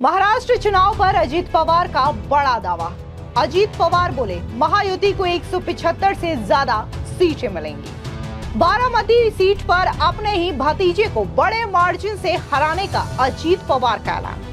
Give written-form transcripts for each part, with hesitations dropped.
महाराष्ट्र चुनाव पर अजीत पवार का बड़ा दावा। अजीत पवार बोले, महायुति को 175 से ज्यादा सीटें मिलेंगी। बारामती सीट पर अपने ही भतीजे को बड़े मार्जिन से हराने का अजीत पवार का ऐलान।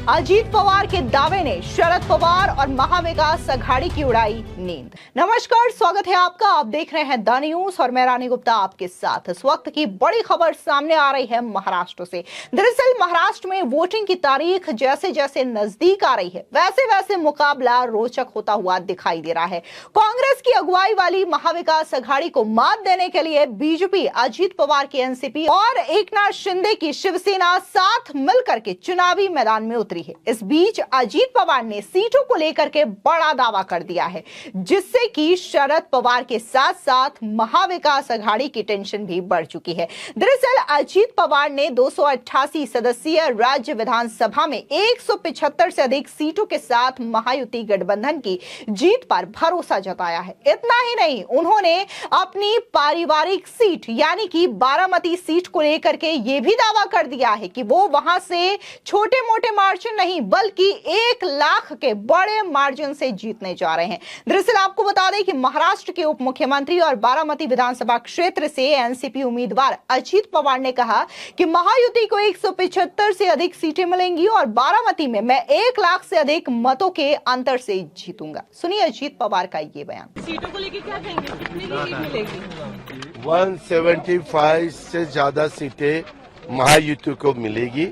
अजीत पवार के दावे ने शरद पवार और महाविकास अघाड़ी की उड़ाई नींद। नमस्कार, स्वागत है आपका। आप देख रहे हैं द न्यूज और मैं रानी गुप्ता आपके साथ। इस वक्त की बड़ी खबर सामने आ रही है महाराष्ट्र से। दरअसल महाराष्ट्र में वोटिंग की तारीख जैसे जैसे नजदीक आ रही है वैसे वैसे मुकाबला रोचक होता हुआ दिखाई दे रहा है। कांग्रेस की अगुवाई वाली महाविकास अघाड़ी को मात देने के लिए बीजेपी, अजीत पवार की एनसीपी और एकनाथ शिंदे की शिवसेना साथ मिलकर के चुनावी मैदान में उतरी है। इस बीच अजीत पवार ने सीटों को लेकर के बड़ा दावा कर दिया है, जिससे कि शरद पवार के साथ साथ महाविकास अघाड़ी की टेंशन भी बढ़ चुकी है। दरअसल अजीत पवार ने 288 सदस्यीय राज्य विधानसभा में 175 से अधिक सीटों के साथ महायुति गठबंधन की जीत पर भरोसा जताया है। इतना ही नहीं, उन्होंने अपनी पारिवारिक सीट यानी कि बारामती सीट को लेकर के यह भी दावा कर दिया है कि वो वहां से छोटे मोटे मार्जिन नहीं बल्कि 1 लाख के बड़े मार्जिन से जीतने जा रहे हैं। दरअसल आपको बता दें कि महाराष्ट्र के उप मुख्यमंत्री और बारामती विधानसभा क्षेत्र से एनसीपी उम्मीदवार अजीत पवार ने कहा कि महायुति को 175 से अधिक सीटें मिलेंगी और बारामती में मैं 1 लाख से अधिक मतों के अंतर से जीतूंगा। सुनिए अजीत पवार का ये बयान। सीटों को लेकर क्या कहेंगे, कितनी की सीट मिलेगी? 175 से ज्यादा सीटें महायुति को मिलेगी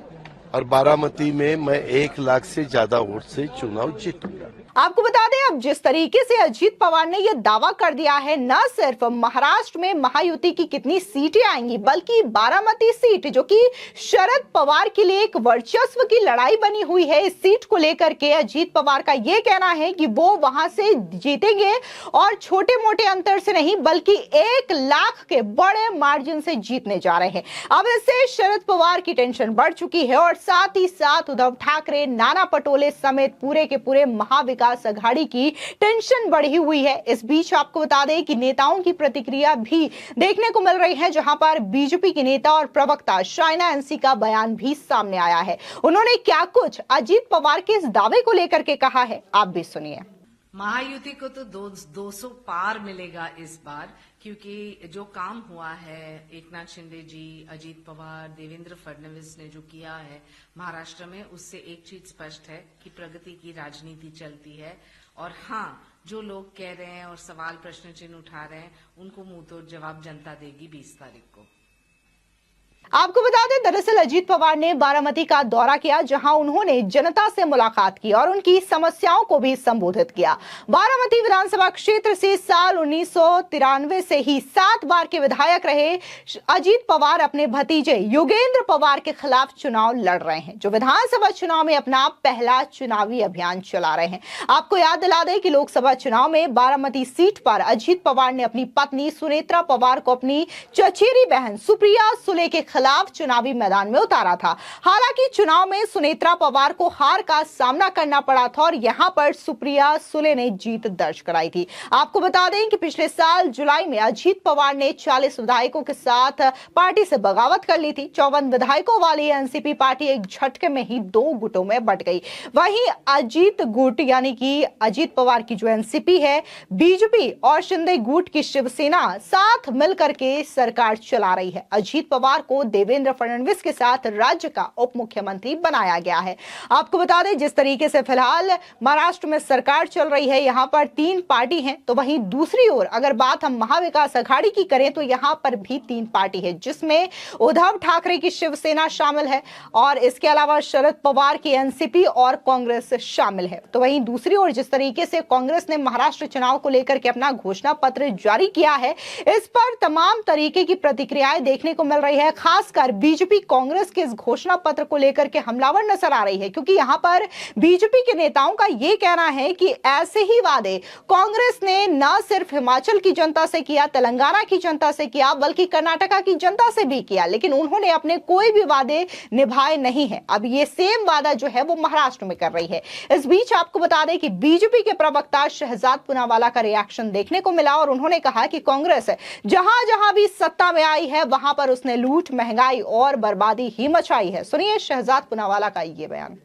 और बारामती में मैं 1 लाख से ज्यादा वोट से चुनाव जीतूंगा। आपको बता दें, अब जिस तरीके से अजीत पवार ने यह दावा कर दिया है, न सिर्फ महाराष्ट्र में महायुति की कितनी सीटें आएंगी बल्कि बारामती सीट जो कि शरद पवार के लिए एक वर्चस्व की लड़ाई बनी हुई है, इस सीट को लेकर के अजीत पवार का यह कहना है कि वो वहां से जीतेंगे और छोटे मोटे अंतर से नहीं बल्कि 1 लाख के बड़े मार्जिन से जीतने जा रहे हैं। अब इससे शरद पवार की टेंशन बढ़ चुकी है और साथ ही साथ उद्धव ठाकरे, नाना पटोले समेत पूरे के पूरे महाविकास अघाड़ी की टेंशन बढ़ी हुई है। इस बीच आपको बता दें कि नेताओं की प्रतिक्रिया भी देखने को मिल रही है, जहां पर बीजेपी के नेता और प्रवक्ता शाइना एनसी का बयान भी सामने आया है। उन्होंने क्या कुछ अजीत पवार के इस दावे को लेकर के कहा है, आप भी सुनिए। महायुति को तो 200 पार मिलेगा इस बार, क्योंकि जो काम हुआ है एकनाथ शिंदे जी, अजीत पवार, देवेंद्र फडणवीस ने जो किया है महाराष्ट्र में, उससे एक चीज स्पष्ट है कि प्रगति की राजनीति चलती है। और हाँ, जो लोग कह रहे हैं और सवाल प्रश्न चिन्ह उठा रहे हैं, उनको मुंह तोड़ जवाब जनता देगी 20 तारीख को। आपको बता दें, दरअसल अजीत पवार ने बारामती का दौरा किया, जहां उन्होंने जनता से मुलाकात की और उनकी समस्याओं को भी संबोधित किया। बारामती विधानसभा क्षेत्र से साल 1993 से ही 7 बार के विधायक रहे अजीत पवार अपने भतीजे योगेंद्र पवार के खिलाफ चुनाव लड़ रहे हैं, जो विधानसभा चुनाव में अपना पहला चुनावी अभियान चला रहे हैं। आपको याद दिला दें कि लोकसभा चुनाव में बारामती सीट पर अजीत पवार ने अपनी पत्नी सुनेत्रा पवार को अपनी चचेरी बहन सुप्रिया सुले के खिलाफ चुनावी मैदान में उतारा था। हालांकि चुनाव में सुनेत्रा पवार को हार का सामना करना पड़ा था और यहां पर सुप्रिया सुले ने जीत दर्ज कराई थी। आपको बता दें कि पिछले साल जुलाई में अजीत पवार ने 40 विधायकों के साथ पार्टी से बगावत कर ली थी। 54 विधायकों वाली एनसीपी पार्टी एक झटके में ही 2 गुटों में बंट गई। वहीं अजीत गुट यानी कि अजीत पवार की जो एनसीपी है, बीजेपी और शिंदे गुट की शिवसेना साथ मिलकर के सरकार चला रही है। अजीत पवार को देवेंद्र फडणवीस के साथ राज्य का उप मुख्यमंत्री बनाया गया है। आपको बता दें, जिस तरीके से फिलहाल महाराष्ट्र में सरकार चल रही है, यहां पर 3 पार्टी हैं, तो वहीं दूसरी ओर अगर बात हम महाविकास अघाड़ी की करें तो यहां पर भी 3 पार्टी है, जिसमें उद्धव ठाकरे की शिवसेना शामिल है और इसके अलावा शरद पवार की एनसीपी और कांग्रेस शामिल है। तो वहीं दूसरी ओर जिस तरीके से कांग्रेस ने महाराष्ट्र चुनाव को लेकर के अपना घोषणा पत्र जारी किया है, इस पर तमाम तरीके की प्रतिक्रियाएं देखने को मिल रही है। खासकर बीजेपी कांग्रेस के इस घोषणा पत्र को लेकर के हमलावर नजर आ रही है, क्योंकि यहां पर बीजेपी के नेताओं का यह कहना है कि ऐसे ही वादे कांग्रेस ने न सिर्फ हिमाचल की जनता से किया, तेलंगाना की जनता से किया, बल्कि कर्नाटका की जनता से भी किया, लेकिन उन्होंने अपने कोई भी वादे निभाए नहीं है। अब ये सेम वादा जो है वो महाराष्ट्र में कर रही है। इस बीच आपको बता दें कि बीजेपी के प्रवक्ता शहजाद पूनावाला का रिएक्शन देखने को मिला और उन्होंने कहा कि कांग्रेस जहां जहां भी सत्ता में आई है वहां पर उसने लूट, महंगाई और बर्बादी ही मचाई है। सुनिए शहजाद पूनावाला का ये बयान।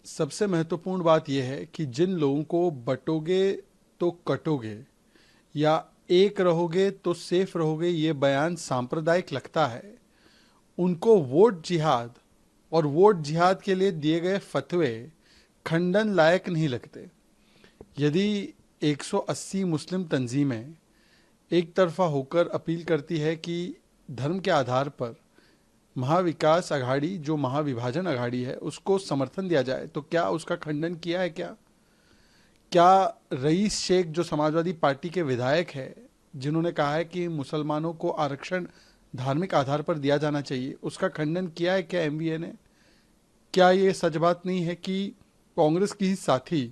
सबसे महत्वपूर्ण बात यह है कि जिन लोगों को बटोगे तो कटोगे या एक रहोगे तो सेफ रहोगे, ये बयान सांप्रदायिक लगता है, उनको वोट जिहाद और वोट जिहाद के लिए दिए गए फतवे खंडन लायक नहीं लगते। यदि 180 मुस्लिम तंजीमें एक तरफा होकर अपील करती है कि धर्म के आधार पर महाविकास अघाड़ी, जो महाविभाजन अघाड़ी है, उसको समर्थन दिया जाए, तो क्या उसका खंडन किया है? क्या रईस शेख, जो समाजवादी पार्टी के विधायक है, जिन्होंने कहा है कि मुसलमानों को आरक्षण धार्मिक आधार पर दिया जाना चाहिए, उसका खंडन किया है क्या एमवीए ने? क्या ये सच बात नहीं है कि कांग्रेस की ही साथी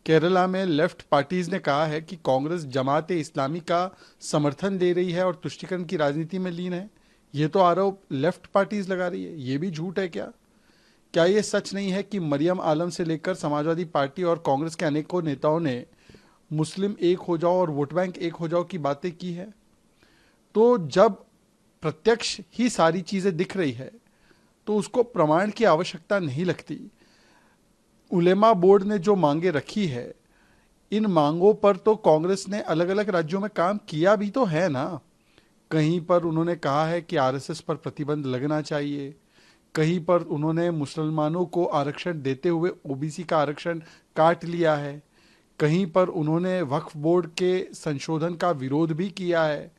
केरला में लेफ्ट पार्टीज ने कहा है कि कांग्रेस जमात इस्लामी का समर्थन दे रही है और तुष्टीकरण की राजनीति में लीन है? ये तो आरोप लेफ्ट पार्टीज लगा रही है, ये भी झूठ है क्या? क्या ये सच नहीं है कि मरियम आलम से लेकर समाजवादी पार्टी और कांग्रेस के अनेकों नेताओं ने मुस्लिम एक हो जाओ और वोट बैंक एक हो जाओ की बातें की है? तो जब प्रत्यक्ष ही सारी चीजें दिख रही है तो उसको प्रमाण की आवश्यकता नहीं लगती। उलेमा बोर्ड ने जो मांगे रखी है, इन मांगों पर तो कांग्रेस ने अलग अलग राज्यों में काम किया भी तो है ना। कहीं पर उन्होंने कहा है कि आरएसएस पर प्रतिबंध लगना चाहिए, कहीं पर उन्होंने मुसलमानों को आरक्षण देते हुए ओबीसी का आरक्षण काट लिया है, कहीं पर उन्होंने वक्फ बोर्ड के संशोधन का विरोध भी किया है।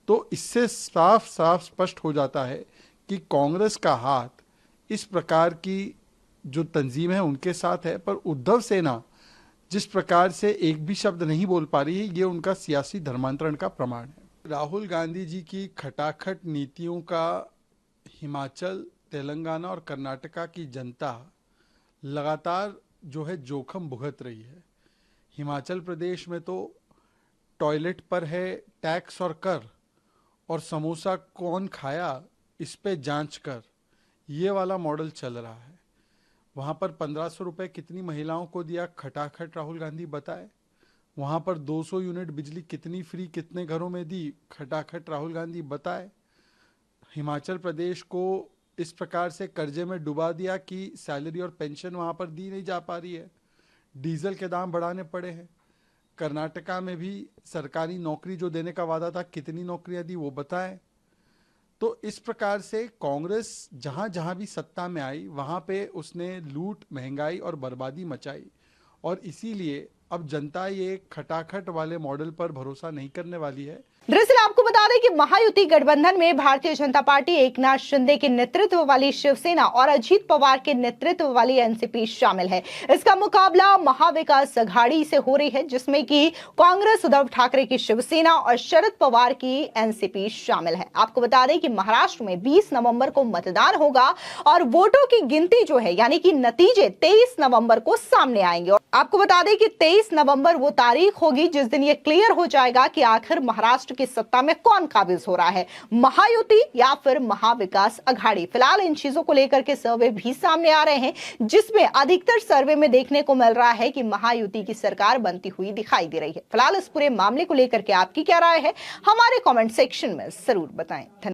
तो इससे साफ साफ स्पष्ट हो जाता है कि कांग्रेस का हाथ इस प्रकार की जो तंजीम है उनके साथ है, पर उद्धव सेना जिस प्रकार से एक भी शब्द नहीं बोल पा रही है, ये उनका सियासी धर्मांतरण का प्रमाण है। राहुल गांधी जी की खटाखट नीतियों का हिमाचल, तेलंगाना और कर्नाटका की जनता लगातार जो है जोखिम भुगत रही है। हिमाचल प्रदेश में तो टॉयलेट पर है टैक्स और कर, और समोसा कौन खाया इस पे जांच कर, ये वाला मॉडल चल रहा है। वहाँ पर 1500 रुपये कितनी महिलाओं को दिया, खटाखट राहुल गांधी बताए। वहाँ पर 200 यूनिट बिजली कितनी फ्री कितने घरों में दी, खटाखट राहुल गांधी बताए। हिमाचल प्रदेश को इस प्रकार से कर्जे में डुबा दिया कि सैलरी और पेंशन वहाँ पर दी नहीं जा पा रही है, डीजल के दाम बढ़ाने पड़े हैं। कर्नाटका में भी सरकारी नौकरी जो देने का वादा था, कितनी नौकरियां दी वो बताएं। तो इस प्रकार से कांग्रेस जहां जहां भी सत्ता में आई वहां पे उसने लूट, महंगाई और बर्बादी मचाई, और इसीलिए अब जनता ये खटाखट वाले मॉडल पर भरोसा नहीं करने वाली है। दरअसल आपको बता दें कि महायुति गठबंधन में भारतीय जनता पार्टी, एकनाथ शिंदे के नेतृत्व वाली शिवसेना और अजीत पवार के नेतृत्व वाली एनसीपी शामिल है। इसका मुकाबला महाविकास अघाड़ी से हो रही है, जिसमें कि कांग्रेस, उद्धव ठाकरे की शिवसेना और शरद पवार की एनसीपी शामिल है। आपको बता दें कि महाराष्ट्र में 20 नवंबर को मतदान होगा और वोटों की गिनती जो है, यानी कि नतीजे 23 नवंबर को सामने आएंगे। और आपको बता दें कि 23 नवंबर वो तारीख होगी जिस दिन ये क्लियर हो जाएगा कि आखिर महाराष्ट्र की सत्ता में कौन काबिज हो रहा है, महायुति या फिर महाविकास अघाड़ी। फिलहाल इन चीजों को लेकर के सर्वे भी सामने आ रहे हैं, जिसमें अधिकतर सर्वे में देखने को मिल रहा है कि महायुति की सरकार बनती हुई दिखाई दे रही है। फिलहाल इस पूरे मामले को लेकर के आपकी क्या राय है, हमारे कमेंट सेक्शन में जरूर बताएं।